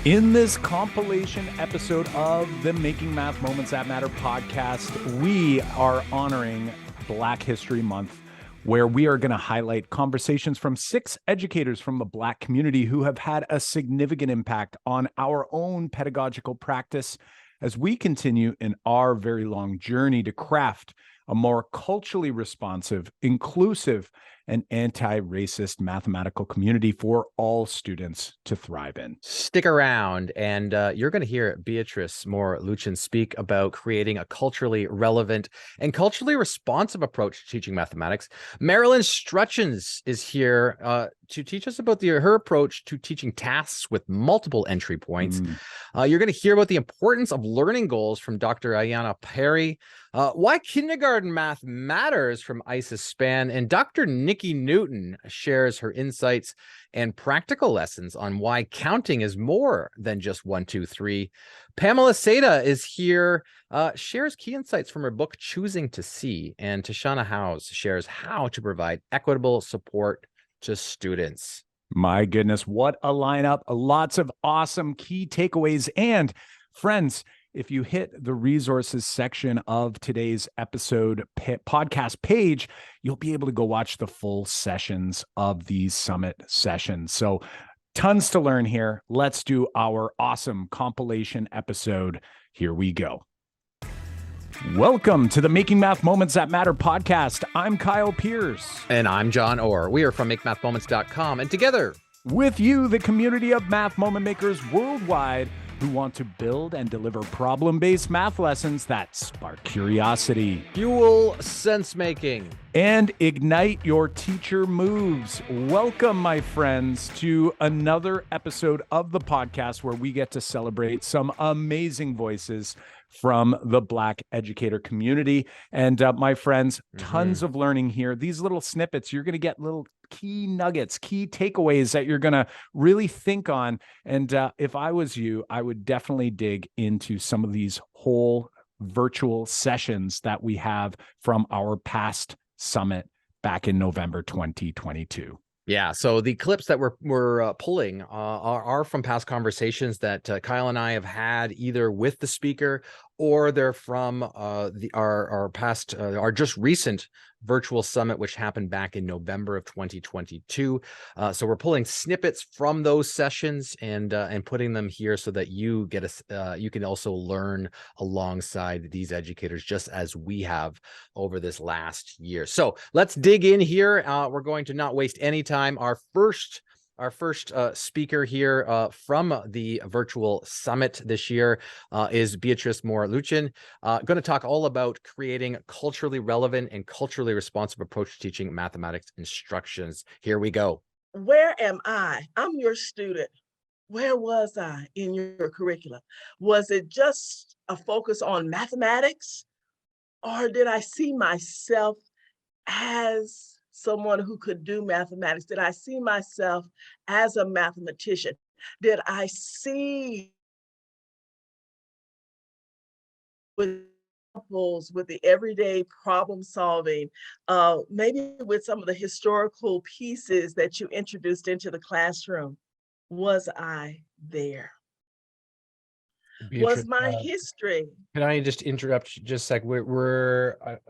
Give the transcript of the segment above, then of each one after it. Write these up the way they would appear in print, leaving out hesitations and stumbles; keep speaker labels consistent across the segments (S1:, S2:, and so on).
S1: In this compilation episode of the Making Math Moments That Matter podcast, we are honoring Black History Month, where we are going to highlight conversations from 6 educators from the Black community who have had a significant impact on our own pedagogical practice as we continue in our very long journey to craft a more culturally responsive, inclusive, and anti-racist mathematical community for all students to thrive in.
S2: Stick around, and you're going to hear Beatrice Moore Luchin speak about creating a culturally relevant and culturally responsive approach to teaching mathematics. Marilyn Strutchens is here to teach us about her approach to teaching tasks with multiple entry points. You're going to hear about the importance of learning goals from Dr. Ayanna Perry, why kindergarten math matters from Isis Spann, and Dr. Nikki Newton shares her insights and practical lessons on why counting is more than just 1, 2, 3. Pamela Seda is here, shares key insights from her book, Choosing to See, and Tashana Howse shares how to provide equitable support to students.
S1: My goodness, what a lineup. Lots of awesome key takeaways. And friends, if you hit the resources section of today's episode podcast page, you'll be able to go watch the full sessions of these summit sessions. So tons to learn here. Let's do our awesome compilation episode. Here we go. Welcome to the Making Math Moments That Matter podcast. I'm Kyle Pierce.
S2: And I'm John Orr. We are from MakeMathMoments.com, and together
S1: with you, the community of math moment makers worldwide who want to build and deliver problem-based math lessons that spark curiosity,
S2: fuel sense-making,
S1: and ignite your teacher moves. Welcome, my friends, to another episode of the podcast where we get to celebrate some amazing voices from the Black educator community. And my friends, tons of learning here. These little snippets, you're going to get little key nuggets, key takeaways that you're going to really think on. And if I was you, I would definitely dig into some of these whole virtual sessions that we have from our past summit back in November 2022.
S2: Yeah, so the clips that we're pulling are from past conversations that Kyle and I have had either with the speaker, or they're from our past, our just recent virtual summit, which happened back in November of 2022. So we're pulling snippets from those sessions and putting them here so that you get you can also learn alongside these educators, just as we have over this last year. So let's dig in here. We're going to not waste any time. Our first speaker here from the virtual summit this year is Beatrice Moore Luchin, going to talk all about creating culturally relevant and culturally responsive approach to teaching mathematics instructions. Here we go.
S3: Where am I? I'm your student. Where was I in your curriculum? Was it just a focus on mathematics? Or did I see myself as someone who could do mathematics? Did I see myself as a mathematician? Did I see with the everyday problem solving, maybe with some of the historical pieces that you introduced into the classroom? Was I there?
S2: Beatrice,
S3: was my history.
S2: Can I just interrupt just a sec?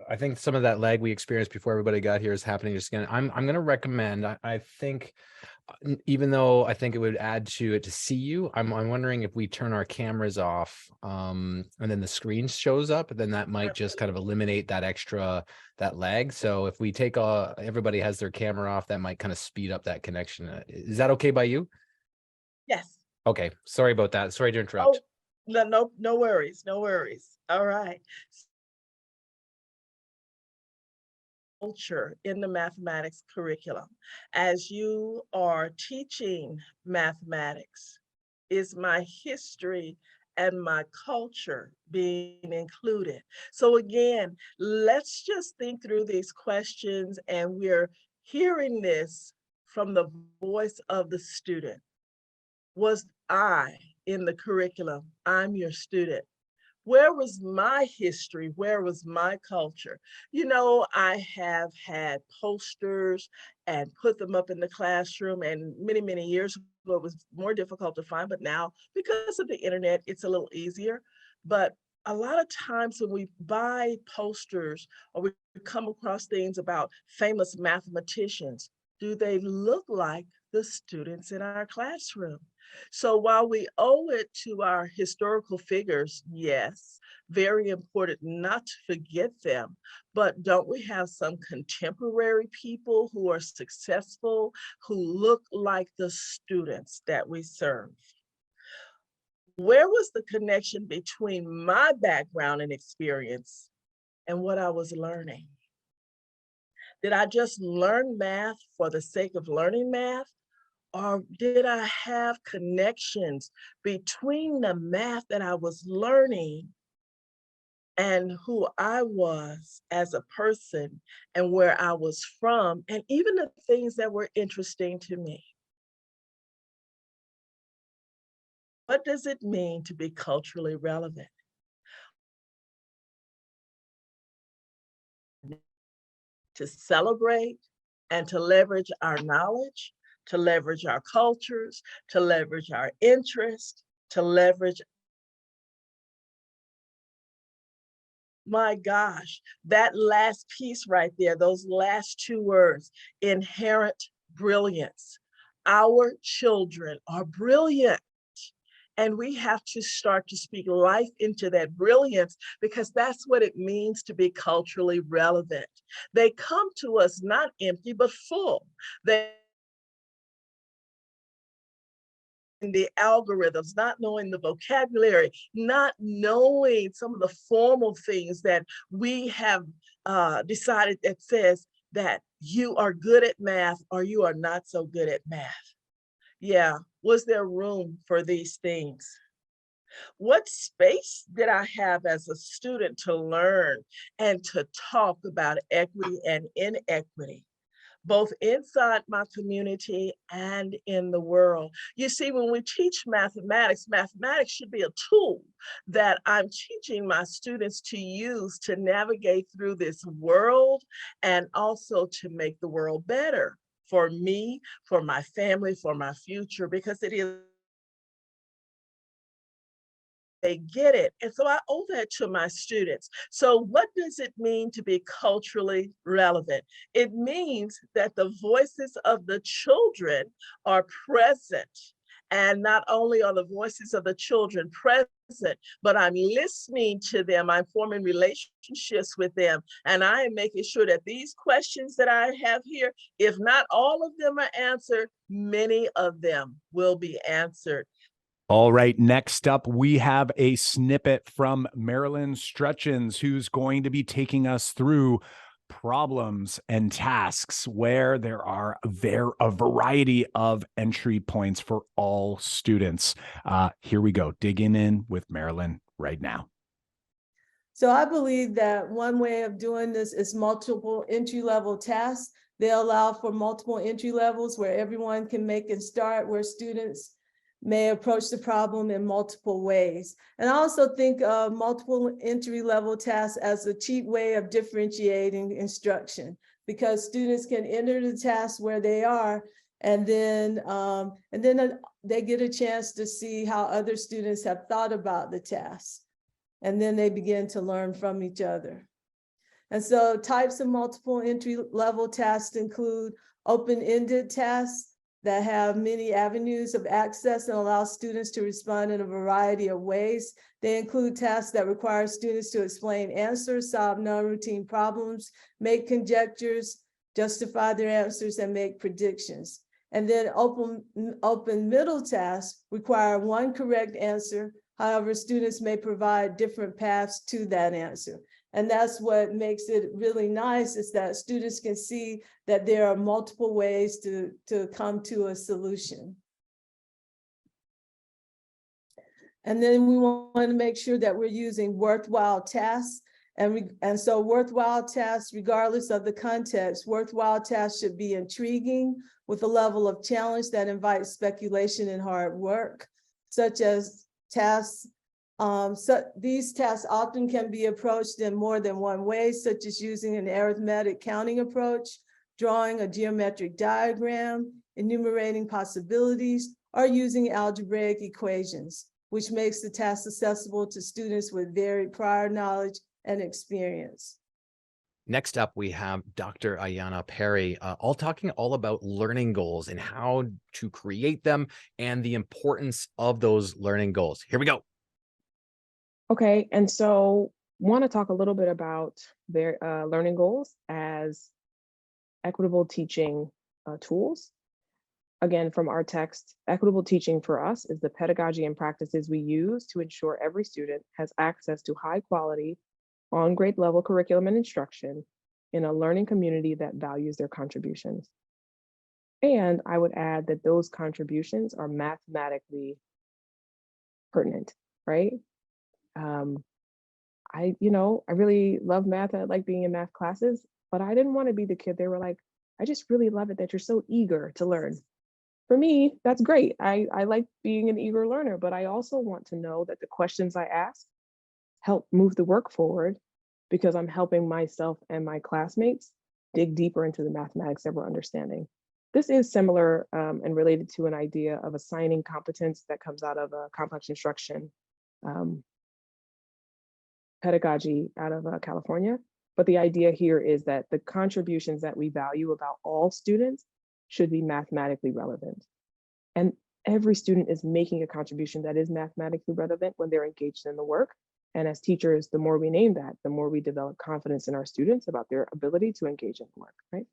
S2: I think some of that lag we experienced before everybody got here is happening just again. I'm going to recommend, I think, even though I think it would add to it to see you, I'm wondering if we turn our cameras off and then the screen shows up, then that might just kind of eliminate that lag. So if we take everybody has their camera off, that might kind of speed up that connection. Is that okay by you?
S3: Yes.
S2: Okay. Sorry about that. Sorry to interrupt.
S3: No worries. No worries. All right. Culture in the mathematics curriculum. As you are teaching mathematics, is my history and my culture being included? So again, let's just think through these questions, and we're hearing this from the voice of the student. Was I in the curriculum? I'm your student. Where was my history? Where was my culture? You know, I have had posters and put them up in the classroom, and many, many years it was more difficult to find, but now because of the internet, it's a little easier. But a lot of times when we buy posters or we come across things about famous mathematicians, do they look like the students in our classroom? So while we owe it to our historical figures, yes, very important not to forget them, but don't we have some contemporary people who are successful, who look like the students that we serve? Where was the connection between my background and experience and what I was learning? Did I just learn math for the sake of learning math? Or did I have connections between the math that I was learning and who I was as a person and where I was from, and even the things that were interesting to me? What does it mean to be culturally relevant? To celebrate and to leverage our knowledge, to leverage our cultures, to leverage our interests, to leverage. My gosh, that last piece right there, those last two words, inherent brilliance. Our children are brilliant. And we have to start to speak life into that brilliance, because that's what it means to be culturally relevant. They come to us not empty, but full. They the algorithms, not knowing the vocabulary, not knowing some of the formal things that we have decided that says that you are good at math or you are not so good at math. Yeah, was there room for these things? What space did I have as a student to learn and to talk about equity and inequity, both inside my community and in the world? You see, when we teach mathematics, mathematics should be a tool that I'm teaching my students to use to navigate through this world and also to make the world better for me, for my family, for my future, because it is. They get it. And so I owe that to my students. So what does it mean to be culturally relevant? It means that the voices of the children are present. And not only are the voices of the children present, but I'm listening to them, I'm forming relationships with them, and I am making sure that these questions that I have here, if not all of them are answered, many of them will be answered.
S1: All right, next up, we have a snippet from Marilyn Strutchens, who's going to be taking us through problems and tasks where there are a variety of entry points for all students. Here we go, digging in with Marilyn right now.
S4: So I believe that one way of doing this is multiple entry-level tasks. They allow for multiple entry levels where everyone can make and start, where students may approach the problem in multiple ways. And I also think of multiple entry-level tasks as a cheap way of differentiating instruction, because students can enter the task where they are, and then they get a chance to see how other students have thought about the task. And then they begin to learn from each other. And so types of multiple entry-level tasks include open-ended tasks that have many avenues of access and allow students to respond in a variety of ways. They include tasks that require students to explain answers, solve non-routine problems, make conjectures, justify their answers, and make predictions. And then open middle tasks require one correct answer. However, students may provide different paths to that answer. And that's what makes it really nice, is that students can see that there are multiple ways to come to a solution. And then we want to make sure that we're using worthwhile tasks. And so worthwhile tasks, regardless of the context, worthwhile tasks should be intriguing with a level of challenge that invites speculation and hard work, such as tasks. So these tasks often can be approached in more than one way, such as using an arithmetic counting approach, drawing a geometric diagram, enumerating possibilities, or using algebraic equations, which makes the task accessible to students with varied prior knowledge and experience.
S2: Next up, we have Dr. Ayanna Perry, talking all about learning goals and how to create them and the importance of those learning goals. Here we go.
S5: Okay, and so want to talk a little bit about their learning goals as equitable teaching tools. Again, from our text, equitable teaching for us is the pedagogy and practices we use to ensure every student has access to high quality, on grade level curriculum and instruction in a learning community that values their contributions. And I would add that those contributions are mathematically pertinent, right? I really love math. I like being in math classes, but I didn't want to be the kid. They were like, I just really love it that you're so eager to learn. For me, that's great. I like being an eager learner, but I also want to know that the questions I ask help move the work forward because I'm helping myself and my classmates dig deeper into the mathematics that we're understanding. This is similar and related to an idea of assigning competence that comes out of a complex instruction pedagogy out of California. But the idea here is that the contributions that we value about all students should be mathematically relevant. And every student is making a contribution that is mathematically relevant when they're engaged in the work. And as teachers, the more we name that, the more we develop confidence in our students about their ability to engage in the work, right?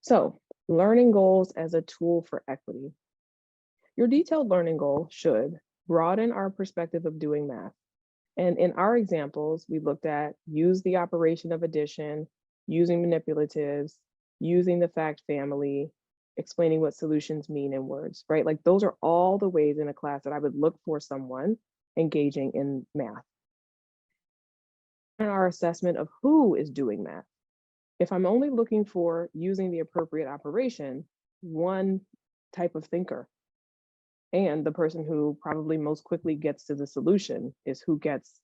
S5: So, learning goals as a tool for equity. Your detailed learning goal should broaden our perspective of doing math. And in our examples, we looked at use the operation of addition, using manipulatives, using the fact family, explaining what solutions mean in words, right? Like those are all the ways in a class that I would look for someone engaging in math. And our assessment of who is doing math. If I'm only looking for using the appropriate operation, one type of thinker, and the person who probably most quickly gets to the solution is who gets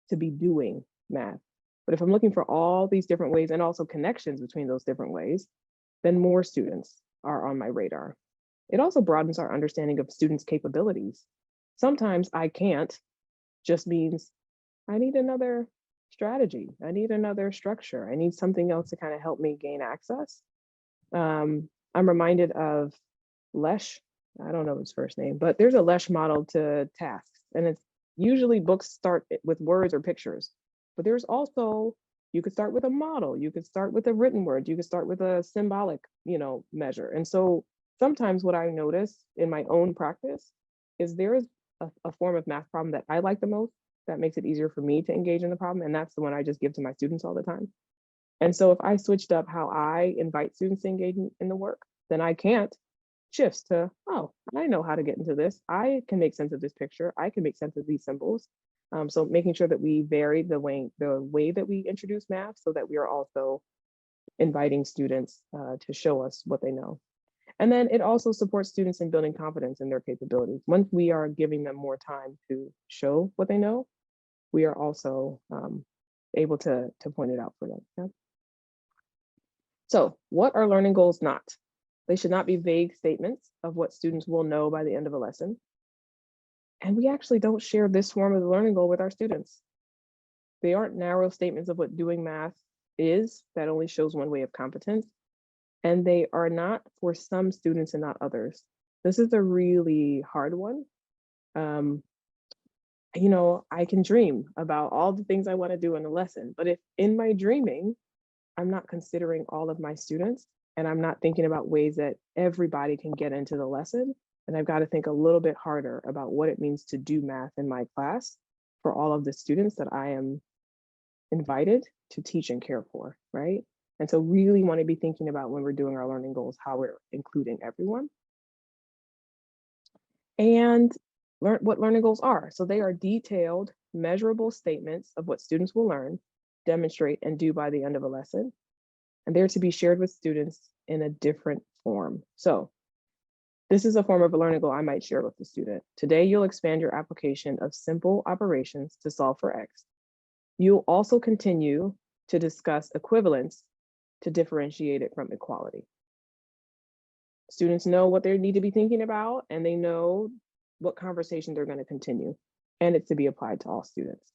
S5: to be doing math. But if I'm looking for all these different ways and also connections between those different ways, then more students are on my radar. It also broadens our understanding of students' capabilities. Sometimes I can't just means I need another strategy. I need another structure. I need something else to kind of help me gain access. I'm reminded of Lesh. I don't know his first name, but there's a Lesh model to tasks. And it's usually books start with words or pictures, but there's also, you could start with a model, you could start with a written word, you could start with a symbolic, measure. And so sometimes what I notice in my own practice is there is a form of math problem that I like the most that makes it easier for me to engage in the problem. And that's the one I just give to my students all the time. And so if I switched up how I invite students to engage in the work, then I can't shifts to, oh, I know how to get into this. I can make sense of this picture. I can make sense of these symbols. So making sure that we vary the way that we introduce math so that we are also inviting students to show us what they know. And then it also supports students in building confidence in their capabilities. Once we are giving them more time to show what they know, we are also able to point it out for them. Yeah? So what are learning goals not? They should not be vague statements of what students will know by the end of a lesson. And we actually don't share this form of the learning goal with our students. They aren't narrow statements of what doing math is that only shows one way of competence. And they are not for some students and not others. This is a really hard one. I can dream about all the things I want to do in a lesson, but if in my dreaming, I'm not considering all of my students, and I'm not thinking about ways that everybody can get into the lesson, and I've got to think a little bit harder about what it means to do math in my class for all of the students that I am invited to teach and care for, right? And so really want to be thinking about when we're doing our learning goals, how we're including everyone. And what learning goals are. So they are detailed, measurable statements of what students will learn, demonstrate, and do by the end of a lesson. And they're to be shared with students in a different form. So this is a form of a learning goal I might share with the student. Today, you'll expand your application of simple operations to solve for X. You'll also continue to discuss equivalence to differentiate it from equality. Students know what they need to be thinking about, and they know what conversation they're going to continue, and it's to be applied to all students.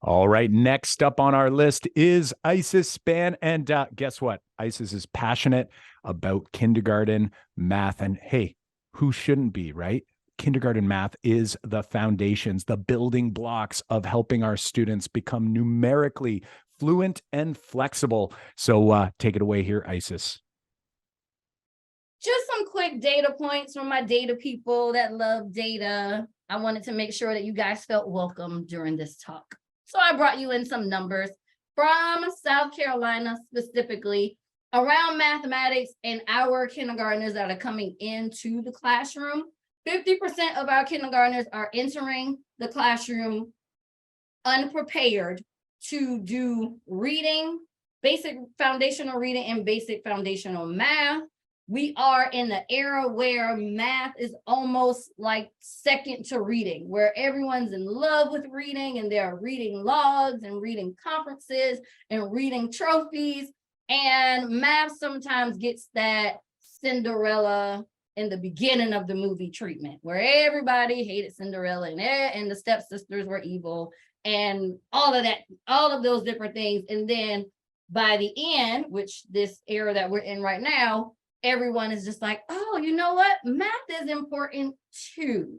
S1: All right, next up on our list is Isis Spann. And guess what? Isis is passionate about kindergarten math. And hey, who shouldn't be, right? Kindergarten math is the foundations, the building blocks of helping our students become numerically fluent and flexible. So take it away here, Isis.
S6: Just some quick data points from my data people that love data. I wanted to make sure that you guys felt welcome during this talk. So I brought you in some numbers from South Carolina specifically around mathematics and our kindergartners that are coming into the classroom. 50% of our kindergartners are entering the classroom unprepared to do reading, basic foundational reading and basic foundational math. We are in the era where math is almost like second to reading, where everyone's in love with reading and they're reading logs and reading conferences and reading trophies. And math sometimes gets that Cinderella in the beginning of the movie treatment, where everybody hated Cinderella and the stepsisters were evil and all of that, all of those different things. And then by the end, which this era that we're in right now, everyone is just like, oh, you know what? Math is important too.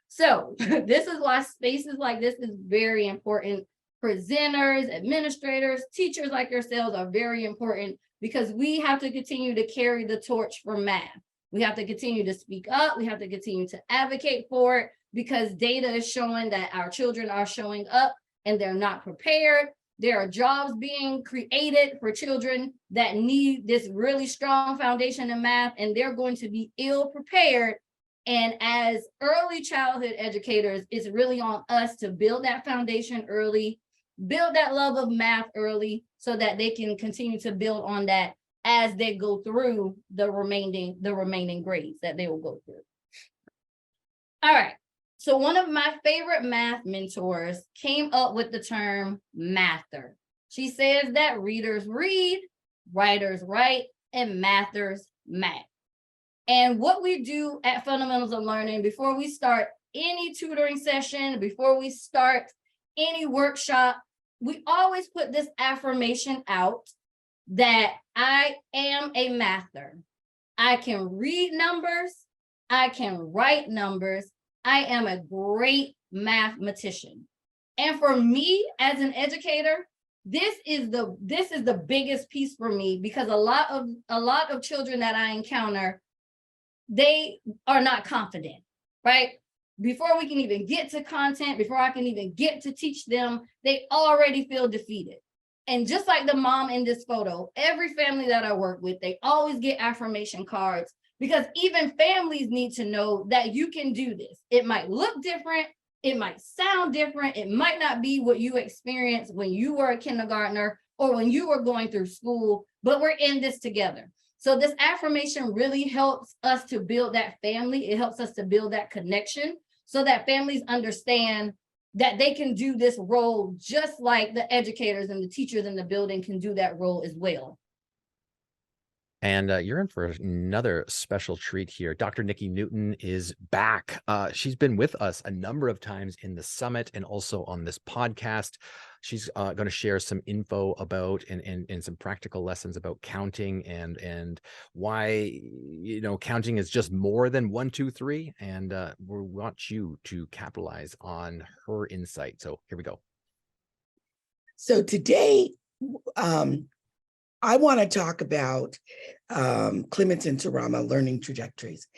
S6: So this is why spaces like this is very important. Presenters, administrators, teachers like yourselves are very important because we have to continue to carry the torch for math. We have to continue to speak up. We have to continue to advocate for it because data is showing that our children are showing up and they're not prepared. There are jobs being created for children that need this really strong foundation in math, and they're going to be ill prepared. And as early childhood educators, it's really on us to build that foundation early, build that love of math early so that they can continue to build on that as they go through the remaining grades that they will go through. All right. So one of my favorite math mentors came up with the term mather. She says that readers read, writers write, and mathers math. And what we do at Fundamentals of Learning before we start any tutoring session, before we start any workshop, we always put this affirmation out that I am a mather. I can read numbers, I can write numbers, I am a great mathematician. And for me as an educator, this is the biggest piece for me because a lot of children that I encounter, they are not confident, right? Before we can even get to content, before I can even get to teach them, they already feel defeated. And just like the mom in this photo, every family that I work with, they always get affirmation cards because even families need to know that you can do this. It might look different. It might sound different. It might not be what you experienced when you were a kindergartner or when you were going through school, but we're in this together. So this affirmation really helps us to build that family. It helps us to build that connection so that families understand that they can do this role just like the educators and the teachers in the building can do that role as well.
S2: And you're in for another special treat here. Dr. Nikki Newton is back. She's been with us a number of times in the summit and also on this podcast. She's going to share some info about and some practical lessons about counting and why, you know, counting is just more than 1, 2, 3. And we want you to capitalize on her insight. So here we go.
S7: So today, I want to talk about Clements and Tarama learning trajectories.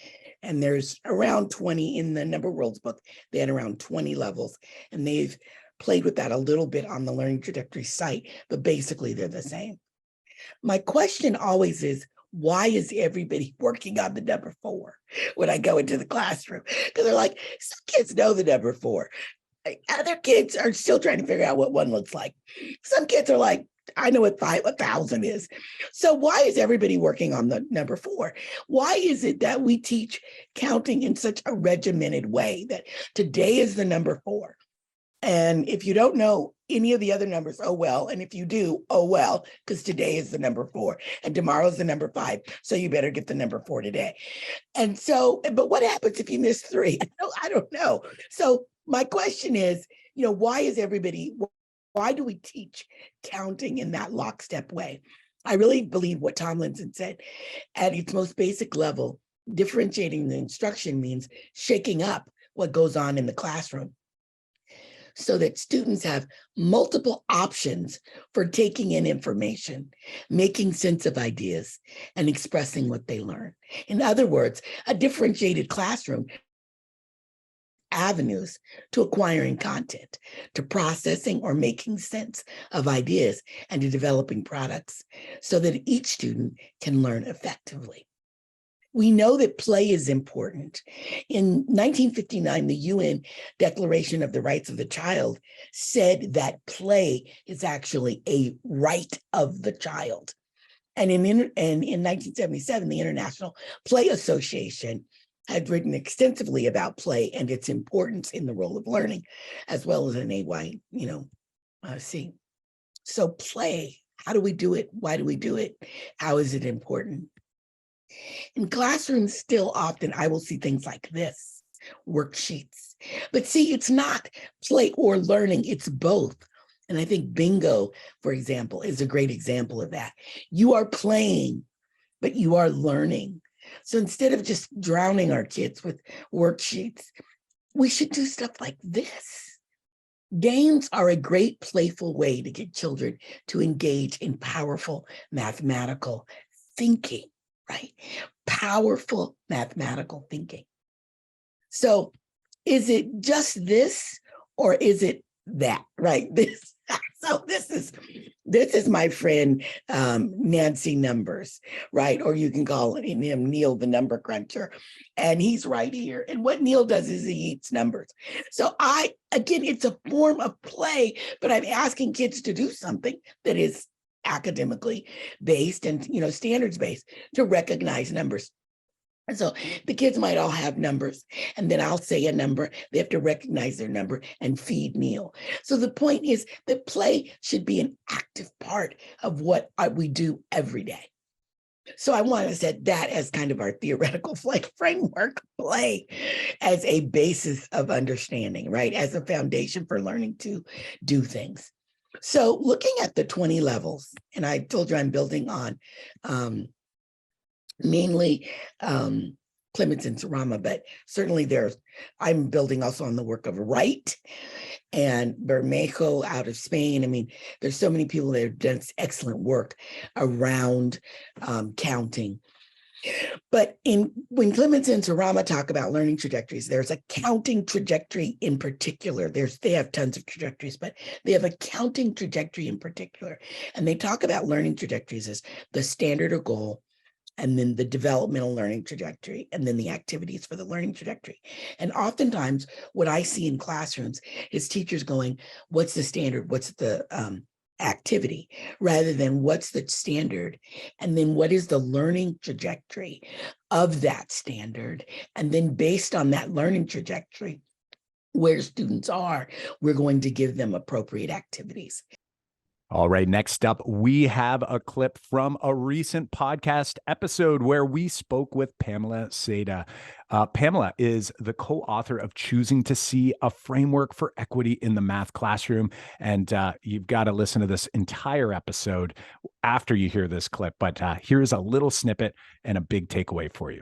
S7: And there's around 20 in the Number Worlds book. They had around 20 levels, and they've played with that a little bit on the learning trajectory site, but basically they're the same. My question always is, why is everybody working on the number 4 when I go into the classroom? Because they're like, some kids know the number 4. Other kids are still trying to figure out what 1 looks like. Some kids are like, I know what 1,000 is. So why is everybody working on the number 4? Why is it that we teach counting in such a regimented way that today is the number 4? And if you don't know any of the other numbers, oh well. And if you do, oh well, because today is the number 4 and tomorrow is the number 5. So you better get the number 4 today. And so, but what happens if you miss 3? I don't know. So my question is, why do we teach counting in that lockstep way? I really believe what Tomlinson said. At its most basic level, differentiating the instruction means shaking up what goes on in the classroom so that students have multiple options for taking in information, making sense of ideas, and expressing what they learn. In other words, a differentiated classroom avenues to acquiring content, to processing or making sense of ideas, and to developing products so that each student can learn effectively. We know that play is important. In 1959, the UN Declaration of the Rights of the Child said that play is actually a right of the child. And in 1977, the International Play Association had written extensively about play and its importance in the role of learning, as well as an AYC. So play, how do we do it? Why do we do it? How is it important? In classrooms, still often I will see things like this, worksheets. But see, it's not play or learning, it's both. And I think bingo, for example, is a great example of that. You are playing, but you are learning. So instead of just drowning our kids with worksheets, we should do stuff like this. Games are a great playful way to get children to engage in powerful mathematical thinking, right? Powerful mathematical thinking. So is it just this or is it that, right? So this is my friend Nancy Numbers, right? Or you can call him Neil the Number Cruncher, and he's right here. And what Neil does is he eats numbers. So again, it's a form of play, but I'm asking kids to do something that is academically based and standards based to recognize numbers. And so the kids might all have numbers, and then I'll say a number. They have to recognize their number and feed Neil. So the point is that play should be an active part of what we do every day. So I want to set that as kind of our theoretical framework, play as a basis of understanding, right? As a foundation for learning to do things. So looking at the 20 levels, and I told you I'm building on mainly Clements and Sarama, but certainly I'm building also on the work of Wright and Bermejo out of Spain. I mean, there's so many people that have done excellent work around counting. But when Clements and Sarama talk about learning trajectories, there's a counting trajectory in particular. They have tons of trajectories, but they have a counting trajectory in particular. And they talk about learning trajectories as the standard or goal, and then the developmental learning trajectory, and then the activities for the learning trajectory. And oftentimes what I see in classrooms is teachers going, what's the standard? What's the activity? Rather than what's the standard? And then what is the learning trajectory of that standard? And then based on that learning trajectory, where students are, we're going to give them appropriate activities.
S1: All right, next up, we have a clip from a recent podcast episode where we spoke with Pamela Seda. Pamela is the co-author of Choosing to See, a Framework for Equity in the Math Classroom. And you've got to listen to this entire episode after you hear this clip. But here's a little snippet and a big takeaway for you.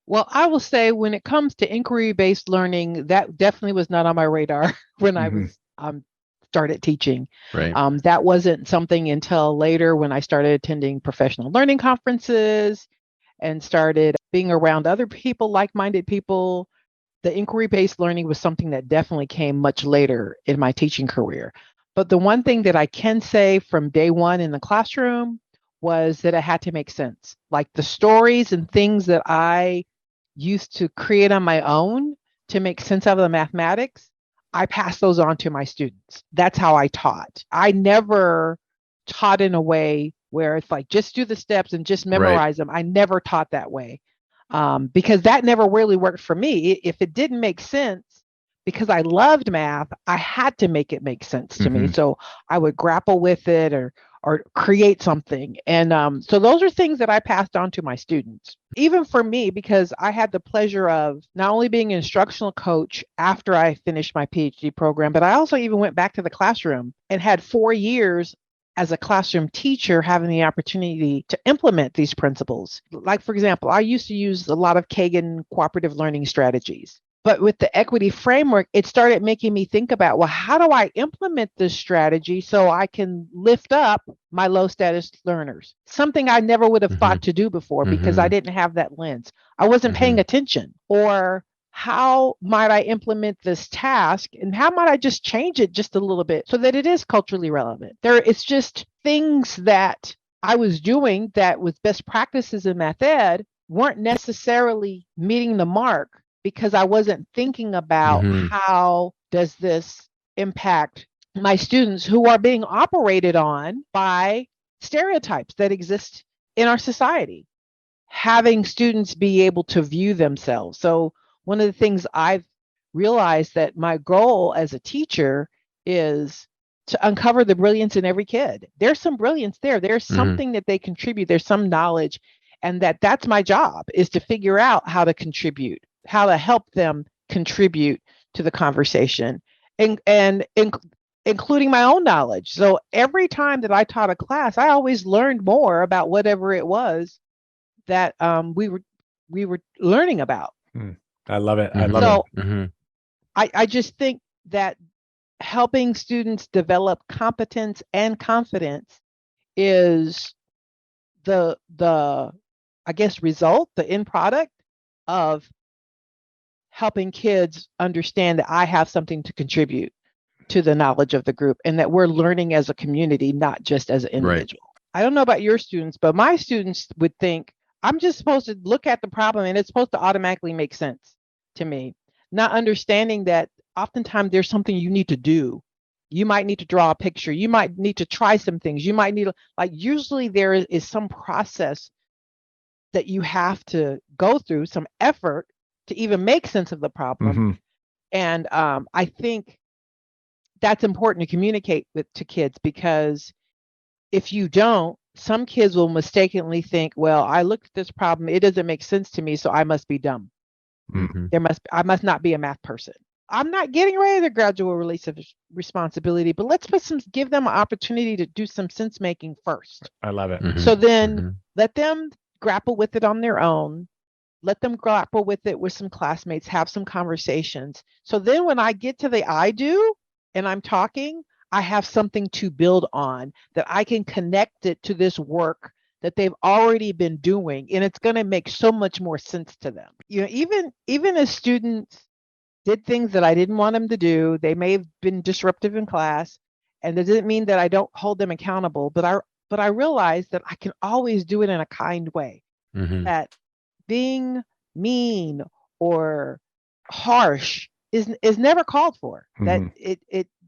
S8: Well, I will say when it comes to inquiry-based learning, that definitely was not on my radar when I was started teaching.
S2: Right.
S8: That wasn't something until later when I started attending professional learning conferences and started being around other people, like-minded people. The inquiry-based learning was something that definitely came much later in my teaching career. But the one thing that I can say from day one in the classroom was that it had to make sense. Like the stories and things that I used to create on my own to make sense of the mathematics, I pass those on to my students. That's how I taught. I never taught in a way where it's like, just do the steps and just memorize them. I never taught that way because that never really worked for me. If it didn't make sense, because I loved math, I had to make it make sense to me. So I would grapple with it or create something. And so those are things that I passed on to my students. Even for me, because I had the pleasure of not only being an instructional coach after I finished my PhD program, but I also even went back to the classroom and had 4 years as a classroom teacher having the opportunity to implement these principles. Like, for example, I used to use a lot of Kagan cooperative learning strategies. But with the equity framework, it started making me think about, well, how do I implement this strategy so I can lift up my low status learners? Something I never would have thought to do before because I didn't have that lens. I wasn't paying attention. Or how might I implement this task and how might I just change it just a little bit so that it is culturally relevant? It's just things that I was doing that with best practices in math ed weren't necessarily meeting the mark, because I wasn't thinking about how does this impact my students who are being operated on by stereotypes that exist in our society. Having students be able to view themselves. So one of the things I've realized that my goal as a teacher is to uncover the brilliance in every kid. There's some brilliance there. There's something that they contribute. There's some knowledge, and that's my job, is to figure out how to contribute, how to help them contribute to the conversation, and including my own knowledge. So every time that I taught a class, I always learned more about whatever it was that we were learning about.
S1: I love it. I love
S8: it. I just think that helping students develop competence and confidence is the I guess result, the end product of helping kids understand that I have something to contribute to the knowledge of the group and that we're learning as a community, not just as an individual. I don't know about your students, but my students would think I'm just supposed to look at the problem and it's supposed to automatically make sense to me, not understanding that oftentimes there's something you need to do. You might need to draw a picture. You might need to try some things. You might need to, usually there is some process that you have to go through, some effort to even make sense of the problem. And I think that's important to communicate to kids, because if you don't, some kids will mistakenly think, well, I looked at this problem, it doesn't make sense to me, so I must be dumb. I must not be a math person. I'm not getting ready to gradual release of responsibility, but let's give them an opportunity to do some sense making first.
S1: I love it.
S8: So then let them grapple with it on their own. Let them grapple with it with some classmates, have some conversations. So then when I get to the I do and I'm talking, I have something to build on, that I can connect it to this work that they've already been doing. And it's going to make so much more sense to them. You know, even as students did things that I didn't want them to do, they may have been disruptive in class, and that doesn't mean that I don't hold them accountable, but I realize that I can always do it in a kind way. That being mean or harsh is never called for. That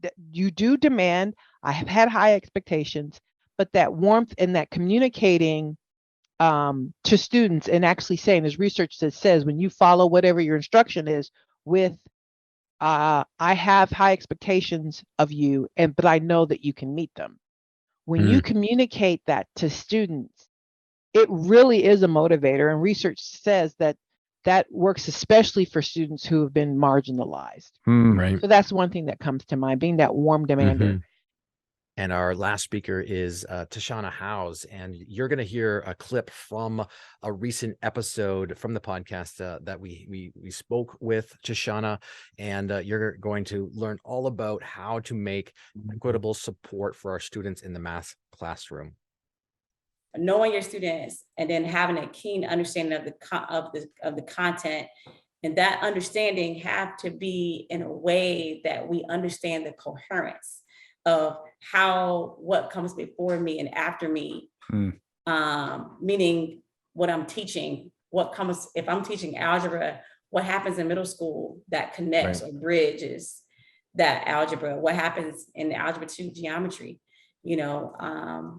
S8: that you do demand. I have had high expectations, but that warmth and that communicating to students and actually saying, there's research that says when you follow whatever your instruction is with, I have high expectations of you, but I know that you can meet them. When you communicate that to students, it really is a motivator, and research says that works especially for students who have been marginalized. So that's one thing that comes to mind, being that warm demander.
S2: And our last speaker is Tashana Howse, and you're going to hear a clip from a recent episode from the podcast that we spoke with Tashana, and you're going to learn all about how to make equitable support for our students in the math classroom.
S9: Knowing your students and then having a keen understanding of the content, and that understanding have to be in a way that we understand the coherence of what comes before me and after me, meaning what I'm teaching, what comes, if I'm teaching algebra, what happens in middle school that connects or bridges that algebra, what happens in Algebra 2 geometry,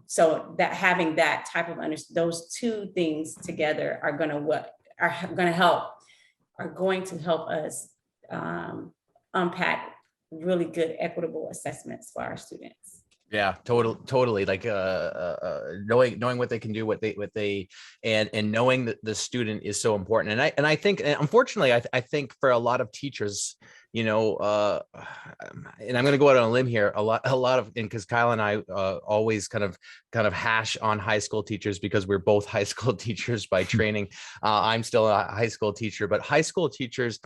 S9: so that having that type of those two things together are going to help us unpack really good equitable assessments for our students.
S2: Yeah, totally. Like knowing what they can do, what they and knowing that the student is so important. And I think, and unfortunately, I think for a lot of teachers, and I'm going to go out on a limb here, a lot of, and because Kyle and I always kind of hash on high school teachers because we're both high school teachers by training. I'm still a high school teacher, but high school teachers,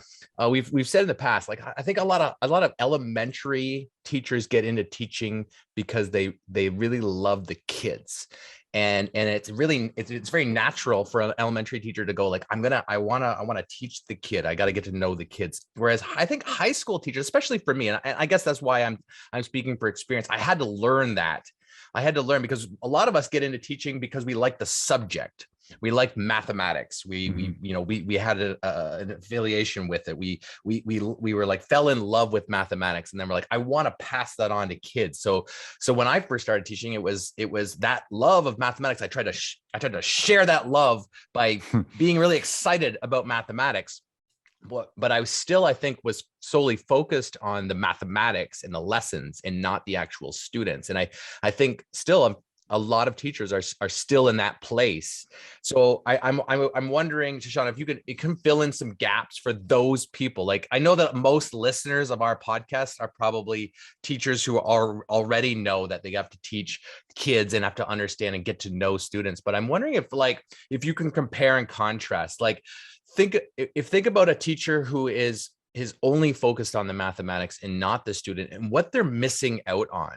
S2: we've said in the past, like I think a lot of elementary teachers get into teaching because they really love the kids. And it's very natural for an elementary teacher to go like, I want to teach the kid. I got to get to know the kids. Whereas I think high school teachers, especially for me, and I guess that's why I'm speaking for experience. I had to learn that. I had to learn because a lot of us get into teaching because we like the subject. We like mathematics. We had an affiliation with it. We were like fell in love with mathematics, and then we're like, I want to pass that on to kids. So when I first started teaching, it was that love of mathematics. I tried to share that love by being really excited about mathematics. But I think was solely focused on the mathematics and the lessons and not the actual students. And I think still a lot of teachers are still in that place. So I'm wondering, Tashana, if you can fill in some gaps for those people. Like I know that most listeners of our podcast are probably teachers who already know that they have to teach kids and have to understand and get to know students. But I'm wondering if you can compare and contrast, like think about a teacher who is only focused on the mathematics and not the student and what they're missing out on.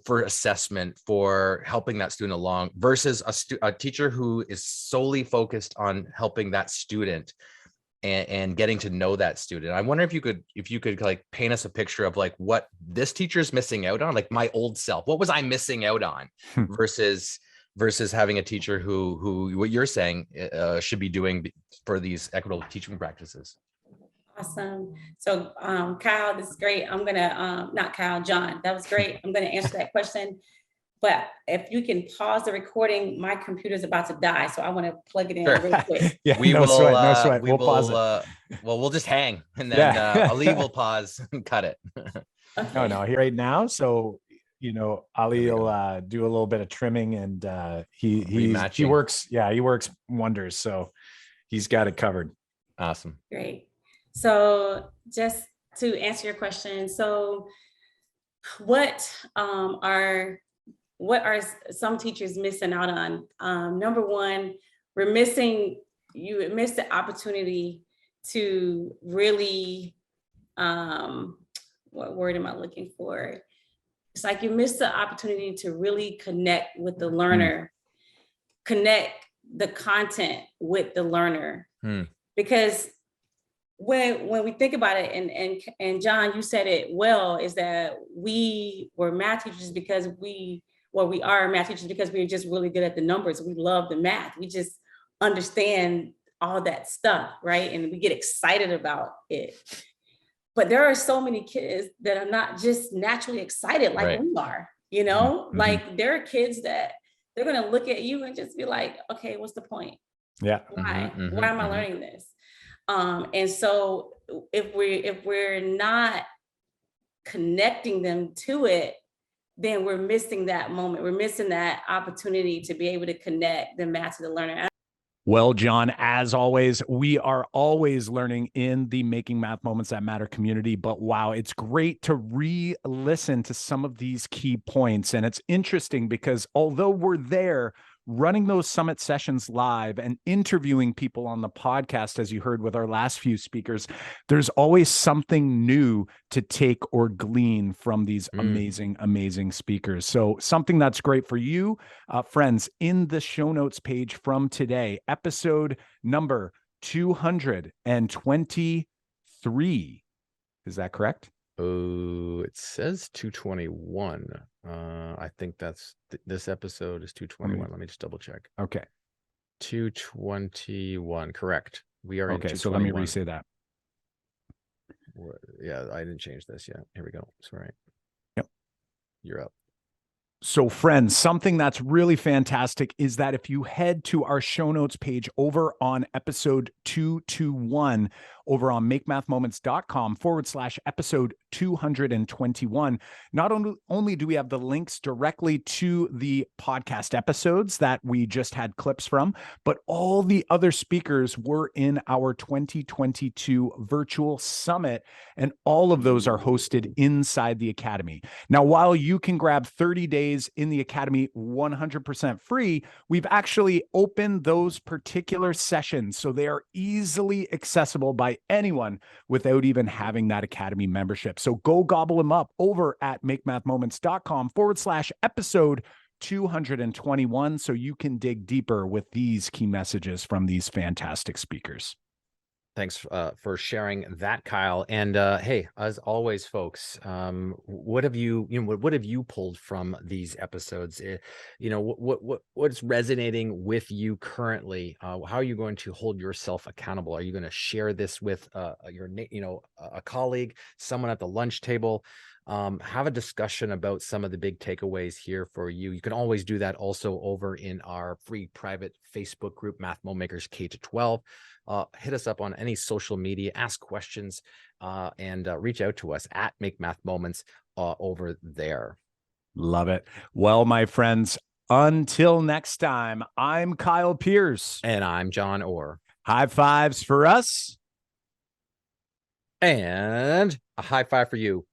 S2: For assessment, for helping that student along versus a teacher who is solely focused on helping that student and getting to know that student. I wonder if you could like paint us a picture of like what this teacher is missing out on, like my old self. What was I missing out on versus having a teacher who what you're saying should be doing for these equitable teaching practices.
S9: Awesome. So Kyle, this is great. I'm gonna not Kyle, John, that was great. I'm gonna answer that question. But if you can pause the recording, my computer's about to die. So I want to plug it in real quick.
S1: Yeah,
S2: no
S1: sweat. We'll pause it.
S2: Well, we'll just hang and then Ali will pause and cut it.
S1: Okay. No, here right now. So Ali will do a little bit of trimming and he works wonders. So he's got it covered.
S2: Awesome.
S9: Great. So just to answer your question, so what are some teachers missing out on? Number one, you miss the opportunity to really, what word am I looking for? It's like you miss the opportunity to really connect with the learner, connect the content with the learner, because when we think about it, and John, you said it well, is that we were math teachers because we are math teachers because we're just really good at the numbers. We love the math. We just understand all that stuff, right? And we get excited about it. But there are so many kids that are not just naturally excited like we are, like there are kids that they're going to look at you and just be like, okay, what's the point?
S1: Yeah.
S9: Why am I learning this? And so if we're not connecting them to it, then we're missing that moment. We're missing that opportunity to be able to connect the math to the learner.
S1: Well, John, as always, we are always learning in the Making Math Moments That Matter community. But wow, it's great to re-listen to some of these key points. And it's interesting because although we're there running those summit sessions live and interviewing people on the podcast, as you heard with our last few speakers, there's always something new to take or glean from these amazing, amazing speakers. So something that's great for you, friends, in the show notes page from today, episode number 223. Is that correct?
S2: Oh, it says 221. I think that's this episode is 221. Let me just double check.
S1: Okay.
S2: 221. Correct. We are in 221.
S1: So let me re-say that.
S2: Yeah, I didn't change this yet. Here we go. Sorry.
S1: Yep.
S2: You're up.
S1: So friends, something that's really fantastic is that if you head to our show notes page over on episode 221 over on makemathmoments.com/episode 221, not only do we have the links directly to the podcast episodes that we just had clips from, but all the other speakers were in our 2022 virtual summit, and all of those are hosted inside the Academy. Now, while you can grab 30 days in the Academy 100% free, we've actually opened those particular sessions so they are easily accessible by anyone without even having that Academy membership. So go gobble them up over at makemathmoments.com/episode 221 so you can dig deeper with these key messages from these fantastic speakers.
S2: Thanks for sharing that, Kyle. And hey, as always, folks, what have you pulled from these episodes? What's resonating with you currently? How are you going to hold yourself accountable? Are you going to share this with a colleague, someone at the lunch table? Have a discussion about some of the big takeaways here for you. You can always do that also over in our free private Facebook group, Math Mo Makers K-12. Hit us up on any social media, ask questions, and reach out to us at Make Math Moments over there.
S1: Love it. Well, my friends, until next time, I'm Kyle Pierce.
S2: And I'm John Orr.
S1: High fives for us.
S2: And a high five for you.